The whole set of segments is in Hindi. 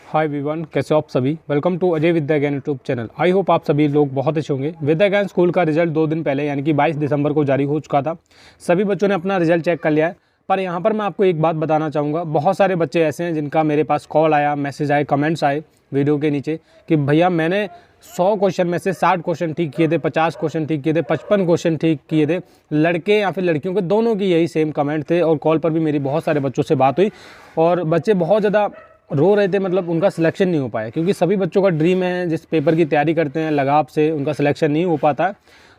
हाय एवरीवन, कैसे हो आप सभी। वेलकम टू अजय विद्या ज्ञान यूट्यूब चैनल। आई होप आप सभी लोग बहुत अच्छे होंगे। विद्या ज्ञान स्कूल का रिजल्ट 2 दिन पहले यानी कि 22 दिसंबर को जारी हो चुका था। सभी बच्चों ने अपना रिजल्ट चेक कर लिया है। पर यहाँ पर मैं आपको एक बात बताना चाहूँगा, बहुत सारे बच्चे ऐसे हैं जिनका मेरे पास कॉल आया, मैसेज आए, कमेंट्स आए वीडियो के नीचे कि भैया मैंने 100 क्वेश्चन में से 60 क्वेश्चन ठीक किए थे, 50 क्वेश्चन ठीक किए थे, 55 क्वेश्चन ठीक किए थे। लड़के या फिर लड़कियों के दोनों की यही सेम कमेंट थे और कॉल पर भी मेरी बहुत सारे बच्चों से बात हुई और बच्चे बहुत ज़्यादा रो रहे थे। मतलब उनका सिलेक्शन नहीं हो पाया, क्योंकि सभी बच्चों का ड्रीम है, जिस पेपर की तैयारी करते हैं लगाव से, उनका सिलेक्शन नहीं हो पाता है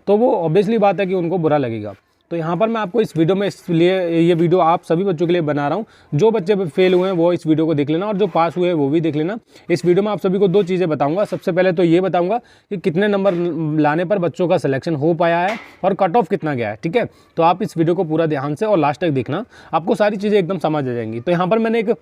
तो वो ऑब्वियसली बात है कि उनको बुरा लगेगा। तो यहाँ पर मैं आपको इस वीडियो में इसलिए ये वीडियो आप सभी बच्चों के लिए बना रहा हूँ। जो बच्चे फेल हुए हैं वो इस वीडियो को देख लेना और जो पास हुए हैं वो भी देख लेना। इस वीडियो में आप सभी को 2 चीज़ें बताऊंगा। सबसे पहले तो ये बताऊंगा कि कितने नंबर लाने पर बच्चों का सिलेक्शन हो पाया है और कट ऑफ कितना गया है। ठीक है, तो आप इस वीडियो को पूरा ध्यान से और लास्ट तक देखना, आपको सारी चीज़ें एकदम समझ आ जाएंगी। तो यहाँ पर मैंने एक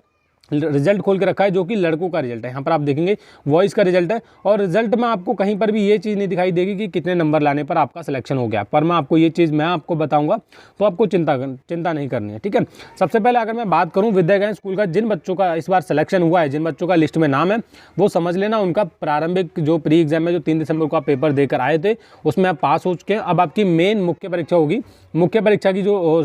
रिजल्ट खोल के रखा है जो कि लड़कों का रिजल्ट है। यहाँ पर आप देखेंगे वॉइस का रिजल्ट है और रिजल्ट में आपको कहीं पर भी ये चीज़ नहीं दिखाई देगी कि कितने नंबर लाने पर आपका सिलेक्शन हो गया। पर मैं आपको ये चीज़ आपको बताऊंगा, तो आपको चिंता नहीं करनी है। ठीक है, सबसे पहले अगर मैं बात करूँ विद्या ज्ञान स्कूल का जिन बच्चों का इस बार सिलेक्शन हुआ है, जिन बच्चों का लिस्ट में नाम है, वो समझ लेना उनका प्रारंभिक जो प्री एग्जाम है, जो 3 दिसंबर को आप पेपर देकर आए थे, उसमें आप पास हो चुके हैं। अब आपकी मेन मुख्य परीक्षा होगी। मुख्य परीक्षा की जो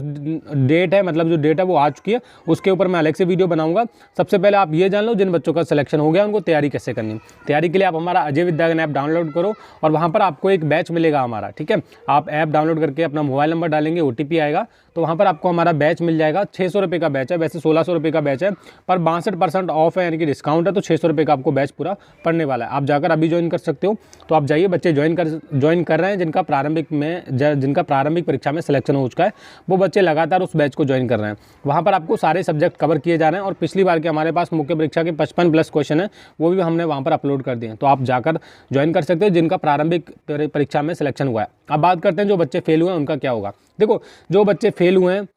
डेट है, मतलब जो डेट है वो आ चुकी है, उसके ऊपर मैं अलग से वीडियो बनाऊंगा। सबसे पहले आप ये जान लो जिन बच्चों का सिलेक्शन हो गया उनको तैयारी कैसे करनी है। तैयारी के लिए आप हमारा अजय विद्या ज्ञान ऐप डाउनलोड करो और वहाँ पर आपको एक बैच मिलेगा हमारा। ठीक है, आप ऐप डाउनलोड करके अपना मोबाइल नंबर डालेंगे, OTP आएगा, तो वहाँ पर आपको हमारा बैच मिल जाएगा। 600 रुपये का बैच है, वैसे 1600 रुपये का बैच है, पर 62% ऑफ है, यानी कि डिस्काउंट है, तो 600 रुपये का आपको बैच पूरा पड़ने वाला है। आप जाकर अभी ज्वाइन कर सकते हो। तो आप जाइए, बच्चे ज्वाइन कर रहे हैं जिनका प्रारंभिक परीक्षा में सिलेक्शन हो चुका है, वो बच्चे लगातार उस बैच को ज्वाइन कर रहे हैं। वहाँ पर आपको सारे सब्जेक्ट कवर किए जा रहे हैं और पिछली बार के हमारे पास मुख्य परीक्षा के 55+ क्वेश्चन है, वो भी हमने वहाँ पर अपलोड कर दिए हैं। तो आप जाकर ज्वाइन कर सकते हो जिनका प्रारंभिक परीक्षा में सिलेक्शन हुआ है। अब बात करते हैं जो बच्चे फेल हुए हैं उनका क्या होगा। देखो, जो बच्चे फेल हुए हैं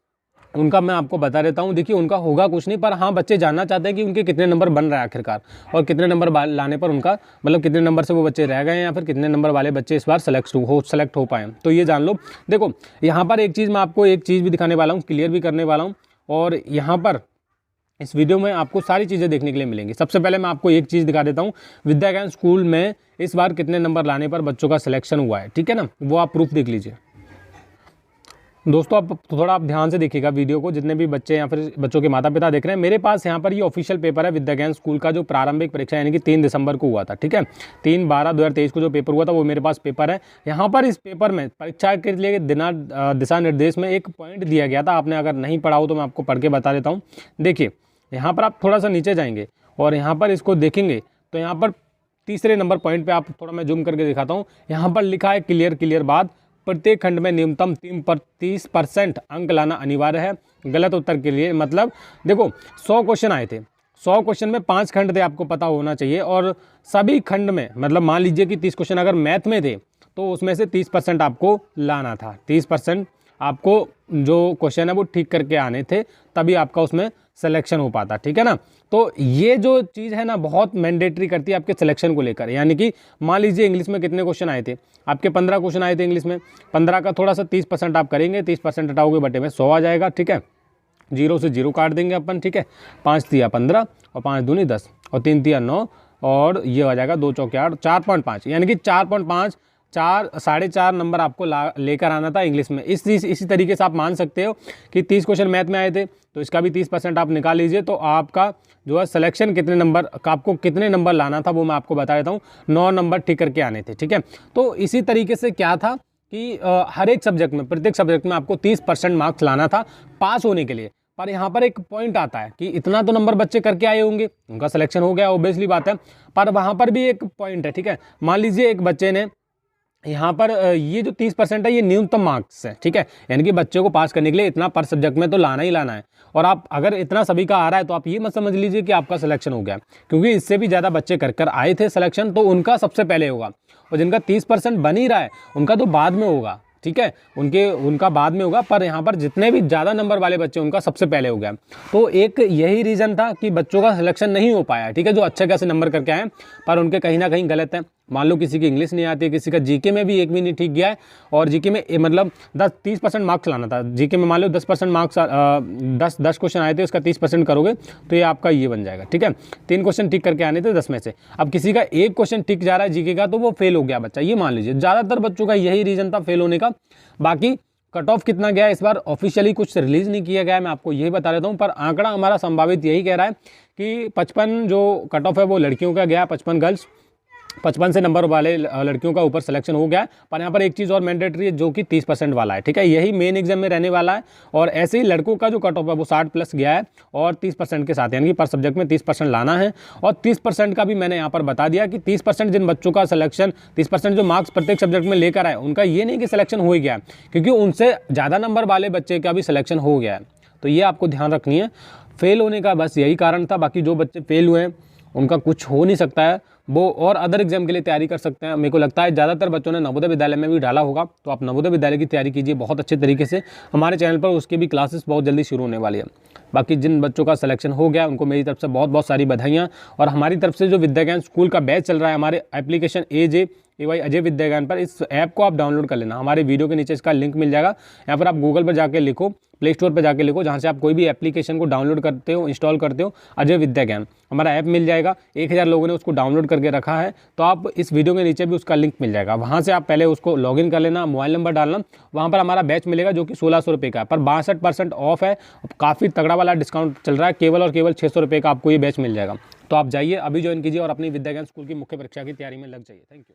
उनका मैं आपको बता देता हूँ। देखिए, उनका होगा कुछ नहीं, पर हाँ बच्चे जानना चाहते हैं कि उनके कितने नंबर बन रहा है आखिरकार, और कितने नंबर लाने पर उनका, मतलब कितने नंबर से वो बच्चे रह गए हैं या फिर कितने नंबर वाले बच्चे इस बार सेलेक्ट हो पाए। तो ये जान लो। देखो, यहाँ पर एक चीज़ मैं आपको एक चीज़ भी दिखाने वाला हूँ, क्लियर भी करने वाला हूँ, और यहाँ पर इस वीडियो में आपको सारी चीज़ें देखने के लिए मिलेंगी। सबसे पहले मैं आपको एक चीज़ दिखा देता हूँ, विद्या ज्ञान स्कूल में इस बार कितने नंबर लाने पर बच्चों का सिलेक्शन हुआ है। ठीक है ना, वो आप प्रूफ देख लीजिए। दोस्तों, आप थोड़ा ध्यान से देखिएगा वीडियो को, जितने भी बच्चे या फिर बच्चों के माता पिता देख रहे हैं। मेरे पास यहाँ पर ये ऑफिशियल पेपर है विद्या ज्ञान स्कूल का, जो प्रारंभिक परीक्षा यानी कि 3 दिसंबर को हुआ था। ठीक है, 3/12/2023 को जो पेपर हुआ था वो मेरे पास पेपर है। यहाँ पर इस पेपर में परीक्षा के लिए दिशा निर्देश में एक पॉइंट दिया गया था। आपने अगर नहीं पढ़ा हो तो मैं आपको पढ़ के बता देता हूँ। देखिए, यहाँ पर आप थोड़ा सा नीचे जाएंगे और यहाँ पर इसको देखेंगे तो यहाँ पर तीसरे नंबर पॉइंट पे आप थोड़ा मैं जूम करके दिखाता हूँ। यहाँ पर लिखा है क्लियर बात, प्रत्येक खंड में न्यूनतम 30% अंक लाना अनिवार्य है गलत उत्तर के लिए। मतलब देखो, 100 क्वेश्चन आए थे, 100 क्वेश्चन में 5 खंड थे, आपको पता होना चाहिए, और सभी खंड में, मतलब मान लीजिए कि 30 क्वेश्चन अगर मैथ में थे तो उसमें से 30% आपको लाना था। 30% आपको जो क्वेश्चन है वो ठीक करके आने थे, तभी आपका उसमें सिलेक्शन हो पाता। ठीक है ना, तो ये जो चीज़ है ना बहुत मैंडेटरी करती है आपके सिलेक्शन को लेकर। यानी कि मान लीजिए इंग्लिश में कितने क्वेश्चन आए थे, आपके 15 क्वेश्चन आए थे इंग्लिश में, 15 का थोड़ा सा 30% आप करेंगे, 30% हटाओगे बटे में 100 आ जाएगा। ठीक है, 0 से 0 काट देंगे अपन। ठीक है, 5 तिया 15 और 5 दूनी 10 और 3 तिया 9 और ये आ जाएगा 2 चौके 8, 4.5, यानी कि 4.5 4.5 नंबर आपको लेकर आना था इंग्लिश में। इसी तरीके से आप मान सकते हो कि 30 क्वेश्चन मैथ में आए थे तो इसका भी 30% आप निकाल लीजिए, तो आपका जो है सिलेक्शन कितने नंबर का, आपको कितने नंबर लाना था वो मैं आपको बता देता हूँ। 9 नंबर ठीक करके आने थे। ठीक है, तो इसी तरीके से क्या था कि हर एक सब्जेक्ट में, प्रत्येक सब्जेक्ट में आपको 30% मार्क्स लाना था पास होने के लिए। पर यहाँ पर एक पॉइंट आता है कि इतना तो नंबर बच्चे करके आए होंगे, उनका सिलेक्शन हो गया, ऑब्वियसली बात है। पर वहाँ पर भी एक पॉइंट है। ठीक है, मान लीजिए एक बच्चे ने यहाँ पर ये जो 30% है ये न्यूनतम मार्क्स है। ठीक है, यानी कि बच्चे को पास करने के लिए इतना पर सब्जेक्ट में तो लाना ही लाना है, और आप अगर इतना सभी का आ रहा है तो आप ये मत समझ लीजिए कि आपका सिलेक्शन हो गया, क्योंकि इससे भी ज़्यादा बच्चे कर आए थे सिलेक्शन, तो उनका सबसे पहले होगा, और जिनका 30% बन ही रहा है उनका तो बाद में होगा। ठीक है, उनका बाद में होगा, पर यहाँ पर जितने भी ज़्यादा नंबर वाले बच्चे उनका सबसे पहले हो गया। तो एक यही रीज़न था कि बच्चों का सिलेक्शन नहीं हो पाया। ठीक है, जो अच्छे खासे नंबर करके आए पर उनके कहीं ना कहीं गलत है। मान लो किसी की इंग्लिश नहीं आती है, किसी का जीके में भी एक भी नहीं ठीक गया है, और जीके में मतलब 30% मार्क्स लाना था। जीके में मान लो 10% मार्क्स, 10 क्वेश्चन आए थे, उसका 30% करोगे तो ये आपका ये बन जाएगा, ठीक है। 3 क्वेश्चन ठीक करके आने थे 10 में से। अब किसी का एक क्वेश्चन ठीक जा रहा है जीके का, तो वो फेल हो गया बच्चा, ये मान लीजिए। ज़्यादातर बच्चों का यही रीज़न था फेल होने का। बाकी कट ऑफ कितना गया इस बार ऑफिशियली कुछ रिलीज़ नहीं किया गया है, मैं आपको यही बता देता हूँ, पर आंकड़ा हमारा संभावित यही कह रहा है कि 55 जो कट ऑफ है वो लड़कियों का गया, 55 गर्ल्स, 55 से नंबर वाले लड़कियों का ऊपर सिलेक्शन हो गया है। पर यहाँ पर एक चीज़ और मैंडेटरी है जो कि 30% वाला है, ठीक है। यही मेन एग्जाम में रहने वाला है। और ऐसे ही लड़कों का जो कट ऑफ है वो 60 प्लस गया है, और 30% के साथ, यानी कि पर सब्जेक्ट में 30% लाना है। और 30% का भी मैंने यहाँ पर बता दिया कि 30% जिन बच्चों का सिलेक्शन, 30% जो मार्क्स प्रत्येक सब्जेक्ट में लेकर आए, उनका ये नहीं कि सिलेक्शन हो गया है, क्योंकि उनसे ज़्यादा नंबर वाले बच्चे का भी सिलेक्शन हो गया है। तो ये आपको ध्यान रखनी है। फेल होने का बस यही कारण था। बाकी जो बच्चे फेल हुए हैं उनका कुछ हो नहीं सकता है, वो और अदर एग्जाम के लिए तैयारी कर सकते हैं। मेरे को लगता है ज़्यादातर बच्चों ने नवोदय विद्यालय में भी डाला होगा, तो आप नवोदय विद्यालय की तैयारी कीजिए बहुत अच्छे तरीके से। हमारे चैनल पर उसकी भी क्लासेस बहुत जल्दी शुरू होने वाली है। बाकी जिन बच्चों का सिलेक्शन हो गया उनको मेरी तरफ से बहुत बहुत सारी बधाइयाँ। और हमारी तरफ से जो विद्या ज्ञान स्कूल का बैच चल रहा है हमारे एप्लीकेशन AJ अजय विद्या ज्ञान पर, इस ऐप को आप डाउनलोड कर लेना। हमारे वीडियो के नीचे इसका लिंक मिल जाएगा। यहाँ पर आप गूगल पर जाके लिखो, प्ले स्टोर पर जाके लिखो, जहाँ से आप कोई भी एप्लीकेशन को डाउनलोड करते हो, इंस्टॉल करते हो, अजय विद्या ज्ञान हमारा ऐप मिल जाएगा। 1000 लोगों ने उसको डाउनलोड करके रखा है, तो आप इस वीडियो के नीचे भी उसका लिंक मिल जाएगा। वहाँ से आप पहले उसको लॉगिन कर लेना, मोबाइल नंबर डालना, वहाँ पर हमारा बैच मिलेगा जो कि 1600 रुपये का है, पर 62% ऑफ है। काफ़ी तगड़ा वाला डिस्काउंट चल रहा है, केवल और केवल 600 रुपये का आपको ये बैच मिल जाएगा। तो आप जाइए, अभी ज्वाइन कीजिए और अपनी विद्या ज्ञान स्कूल की मुख्य परीक्षा की तैयारी में लग जाइए। Thank you.